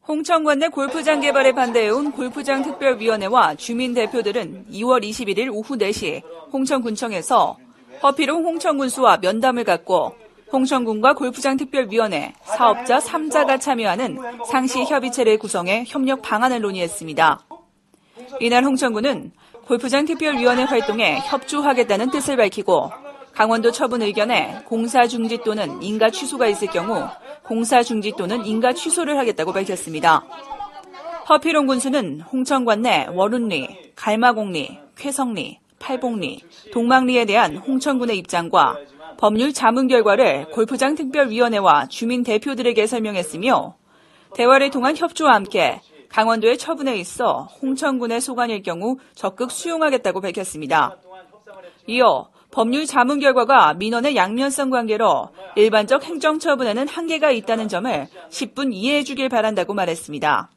홍천군 내 골프장 개발에 반대해온 골프장 특별위원회와 주민 대표들은 2월 21일 오후 4시 홍천군청에서 허필웅 홍천군수와 면담을 갖고 홍천군과 골프장 특별위원회, 사업자 3자가 참여하는 상시 협의체를 구성해 협력 방안을 논의했습니다. 이날 홍천군은 골프장 특별위원회 활동에 협조하겠다는 뜻을 밝히고 강원도 처분 의견에 공사 중지 또는 인가 취소가 있을 경우 공사 중지 또는 인가 취소를 하겠다고 밝혔습니다. 허필웅 군수는 홍천관 내 월운리, 갈마공리, 쾌성리, 팔봉리, 동막리에 대한 홍천군의 입장과 법률 자문 결과를 골프장 특별위원회와 주민 대표들에게 설명했으며 대화를 통한 협조와 함께 강원도의 처분에 있어 홍천군의 소관일 경우 적극 수용하겠다고 밝혔습니다. 이어 법률 자문 결과가 민원의 양면성 관계로 일반적 행정처분에는 한계가 있다는 점을 10분 이해해 주길 바란다고 말했습니다.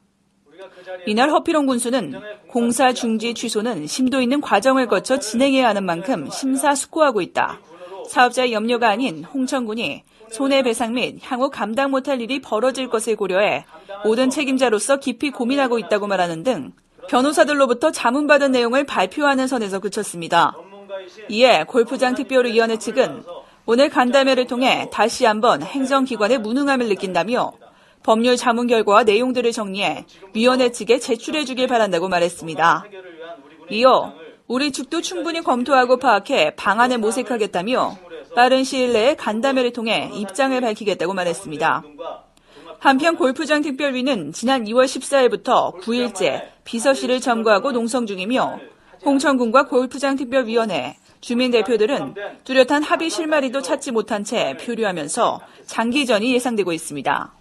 이날 허필웅 군수는 공사 중지 취소는 심도 있는 과정을 거쳐 진행해야 하는 만큼 심사숙고하고 있다. 사업자의 염려가 아닌 홍천군이 손해배상 및 향후 감당 못할 일이 벌어질 것을 고려해 모든 책임자로서 깊이 고민하고 있다고 말하는 등 변호사들로부터 자문받은 내용을 발표하는 선에서 그쳤습니다. 이에 골프장 특별위원회 측은 오늘 간담회를 통해 다시 한번 행정기관의 무능함을 느낀다며 법률 자문 결과와 내용들을 정리해 위원회 측에 제출해 주길 바란다고 말했습니다. 이어 우리 측도 충분히 검토하고 파악해 방안을 모색하겠다며 빠른 시일 내에 간담회를 통해 입장을 밝히겠다고 말했습니다. 한편 골프장 특별위는 지난 2월 14일부터 9일째 비서실을 점거하고 농성 중이며 홍천군과 골프장 특별위원회, 주민 대표들은 뚜렷한 합의 실마리도 찾지 못한 채 표류하면서 장기전이 예상되고 있습니다.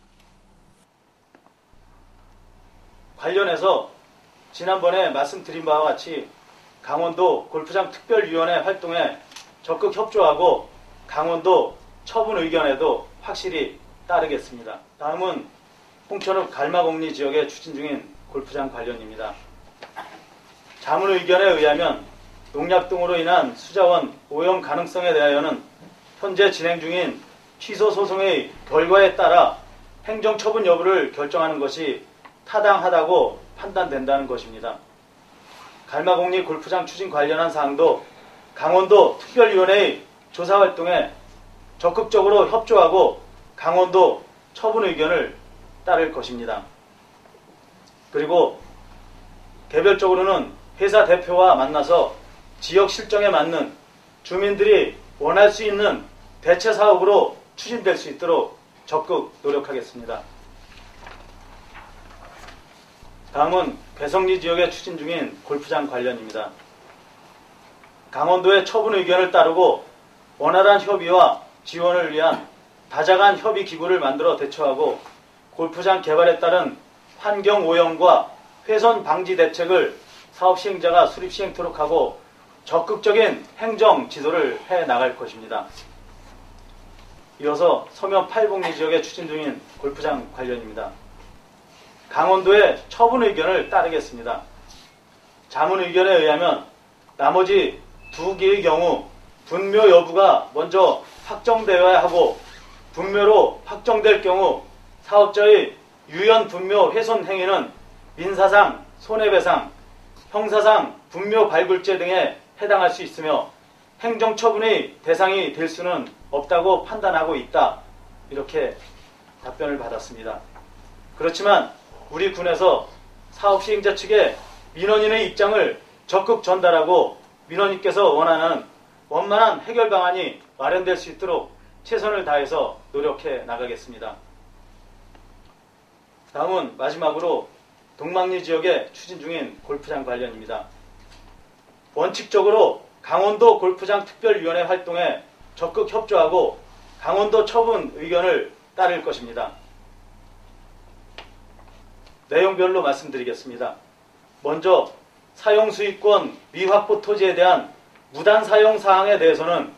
관련해서 지난번에 말씀드린 바와 같이 강원도 골프장 특별위원회 활동에 적극 협조하고 강원도 처분 의견에도 확실히 따르겠습니다. 다음은 홍천읍 갈마공리 지역에 추진 중인 골프장 관련입니다. 자문 의견에 의하면 농약 등으로 인한 수자원 오염 가능성에 대하여는 현재 진행 중인 취소 소송의 결과에 따라 행정처분 여부를 결정하는 것이 타당하다고 판단된다는 것입니다. 갈마공리 골프장 추진 관련한 사항도 강원도 특별위원회의 조사활동에 적극적으로 협조하고 강원도 처분 의견을 따를 것입니다. 그리고 개별적으로는 회사 대표와 만나서 지역 실정에 맞는 주민들이 원할 수 있는 대체 사업으로 추진될 수 있도록 적극 노력하겠습니다. 다음은 괴성리 지역에 추진 중인 골프장 관련입니다. 강원도의 처분 의견을 따르고 원활한 협의와 지원을 위한 다자간 협의 기구를 만들어 대처하고 골프장 개발에 따른 환경 오염과 훼손 방지 대책을 사업 시행자가 수립 시행토록 하고 적극적인 행정 지도를 해 나갈 것입니다. 이어서 서면 팔봉리 지역에 추진 중인 골프장 관련입니다. 강원도의 처분 의견을 따르겠습니다. 자문 의견에 의하면 나머지 두 개의 경우 분묘 여부가 먼저 확정되어야 하고 분묘로 확정될 경우 사업자의 유연 분묘 훼손 행위는 민사상 손해배상, 형사상 분묘 발굴죄 등에 해당할 수 있으며 행정처분의 대상이 될 수는 없다고 판단하고 있다. 이렇게 답변을 받았습니다. 그렇지만 우리 군에서 사업 시행자 측에 민원인의 입장을 적극 전달하고 민원인께서 원하는 원만한 해결 방안이 마련될 수 있도록 최선을 다해서 노력해 나가겠습니다. 다음은 마지막으로 동막리 지역에 추진 중인 골프장 관련입니다. 원칙적으로 강원도 골프장 특별위원회 활동에 적극 협조하고 강원도 처분 의견을 따를 것입니다. 내용별로 말씀드리겠습니다. 먼저 사용수익권 미확보 토지에 대한 무단 사용 사항에 대해서는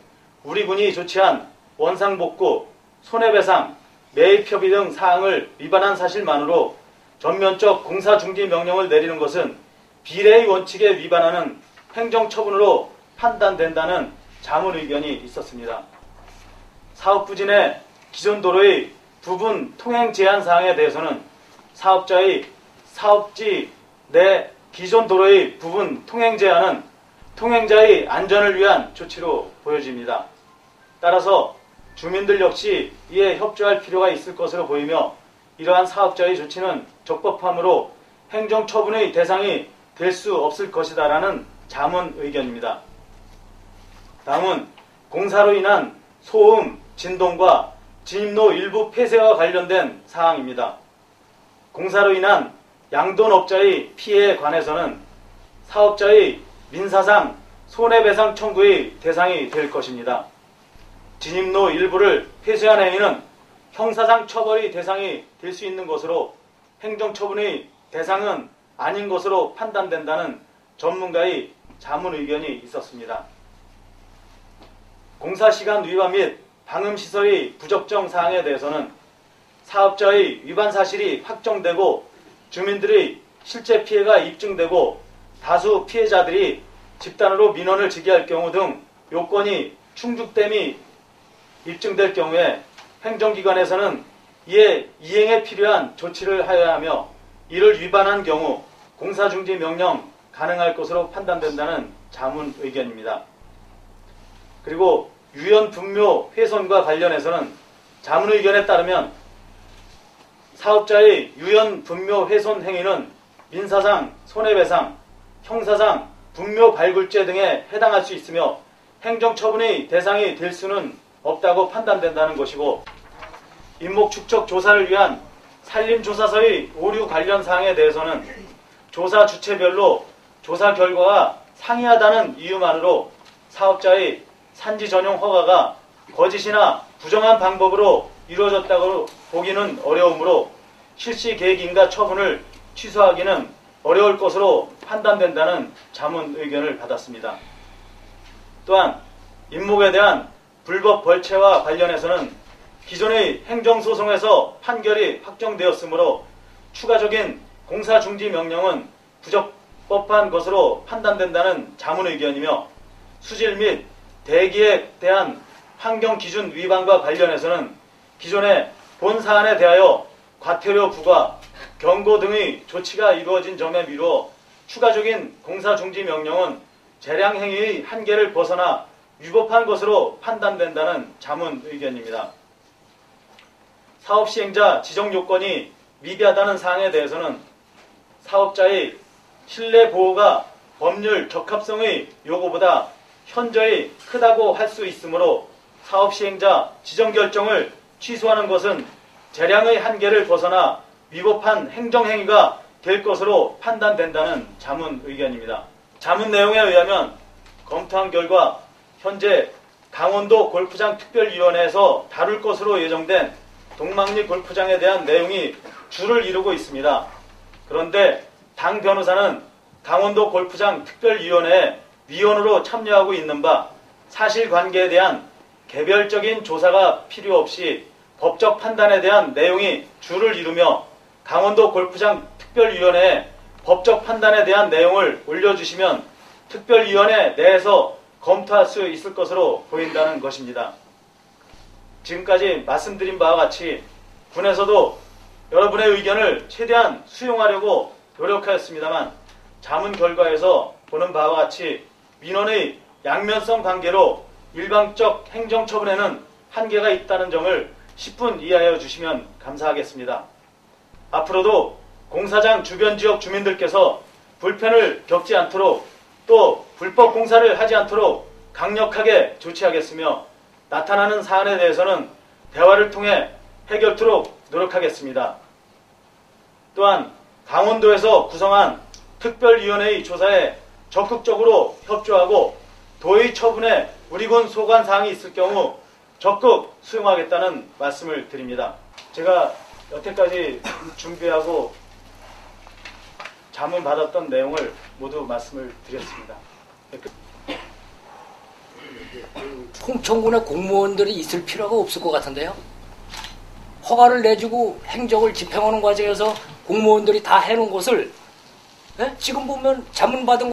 우리 군이 조치한 원상복구, 손해배상, 매입협의 등 사항을 위반한 사실만으로 전면적 공사중지 명령을 내리는 것은 비례의 원칙에 위반하는 행정처분으로 판단된다는 자문 의견이 있었습니다. 사업 부진의 기존 도로의 부분 통행 제한 사항에 대해서는 사업자의 사업지 내 기존 도로의 부분 통행 제한은 통행자의 안전을 위한 조치로 보여집니다. 따라서 주민들 역시 이에 협조할 필요가 있을 것으로 보이며 이러한 사업자의 조치는 적법함으로 행정처분의 대상이 될 수 없을 것이다라는 자문 의견입니다. 다음은 공사로 인한 소음, 진동과 진입로 일부 폐쇄와 관련된 사항입니다. 공사로 인한 양돈업자의 피해에 관해서는 사업자의 민사상 손해배상 청구의 대상이 될 것입니다. 진입로 일부를 폐쇄한 행위는 형사상 처벌의 대상이 될 수 있는 것으로 행정처분의 대상은 아닌 것으로 판단된다는 전문가의 자문 의견이 있었습니다. 공사시간 위반 및 방음시설의 부적정 사항에 대해서는 사업자의 위반 사실이 확정되고 주민들의 실제 피해가 입증되고 다수 피해자들이 집단으로 민원을 제기할 경우 등 요건이 충족됨이 입증될 경우에 행정기관에서는 이에 이행에 필요한 조치를 하여야 하며 이를 위반한 경우 공사중지 명령 가능할 것으로 판단된다는 자문 의견입니다. 그리고 유연 분묘 훼손과 관련해서는 자문 의견에 따르면 사업자의 유연 분묘 훼손 행위는 민사상 손해배상, 형사상 분묘 발굴죄 등에 해당할 수 있으며 행정처분의 대상이 될 수는 없다고 판단된다는 것이고 인목 축적 조사를 위한 산림조사서의 오류 관련 사항에 대해서는 조사 주체별로 조사 결과가 상이하다는 이유만으로 사업자의 산지 전용 허가가 거짓이나 부정한 방법으로 이루어졌다고 보기는 어려우므로 실시 계획인가 처분을 취소하기는 어려울 것으로 판단된다는 자문 의견을 받았습니다. 또한 인목에 대한 불법 벌채와 관련해서는 기존의 행정소송에서 판결이 확정되었으므로 추가적인 공사중지 명령은 부적법한 것으로 판단된다는 자문 의견이며 수질 및 대기에 대한 환경기준 위반과 관련해서는 기존의 본 사안에 대하여 과태료 부과, 경고 등의 조치가 이루어진 점에 미루어 추가적인 공사중지 명령은 재량행위의 한계를 벗어나 위법한 것으로 판단된다는 자문 의견입니다. 사업시행자 지정 요건이 미비하다는 사항에 대해서는 사업자의 실내 보호가 법률 적합성의 요구보다 현저히 크다고 할 수 있으므로 사업시행자 지정 결정을 취소하는 것은 재량의 한계를 벗어나 위법한 행정행위가 될 것으로 판단된다는 자문 의견입니다. 자문 내용에 의하면 검토한 결과 현재 강원도 골프장 특별위원회에서 다룰 것으로 예정된 동막리 골프장에 대한 내용이 줄을 이루고 있습니다. 그런데 당 변호사는 강원도 골프장 특별위원회에 위원으로 참여하고 있는 바 사실관계에 대한 개별적인 조사가 필요 없이 법적 판단에 대한 내용이 줄을 이루며 강원도 골프장 특별위원회에 법적 판단에 대한 내용을 올려주시면 특별위원회 내에서 검토할 수 있을 것으로 보인다는 것입니다. 지금까지 말씀드린 바와 같이 군에서도 여러분의 의견을 최대한 수용하려고 노력하였습니다만 자문 결과에서 보는 바와 같이 민원의 양면성 관계로 일방적 행정처분에는 한계가 있다는 점을 10분 이해하여 주시면 감사하겠습니다. 앞으로도 공사장 주변 지역 주민들께서 불편을 겪지 않도록 또 불법 공사를 하지 않도록 강력하게 조치하겠으며 나타나는 사안에 대해서는 대화를 통해 해결토록 노력하겠습니다. 또한 강원도에서 구성한 특별위원회의 조사에 적극적으로 협조하고 도의 처분에 우리 군 소관 사항이 있을 경우 적극 수용하겠다는 말씀을 드립니다. 제가 여태까지 준비하고 자문 받았던 내용을 모두 말씀을 드렸습니다. 홍천군에 공무원들이 있을 필요가 없을 것 같은데요. 허가를 내주고 행정을 집행하는 과정에서 공무원들이 다 해놓은 것을 지금 보면 자문받은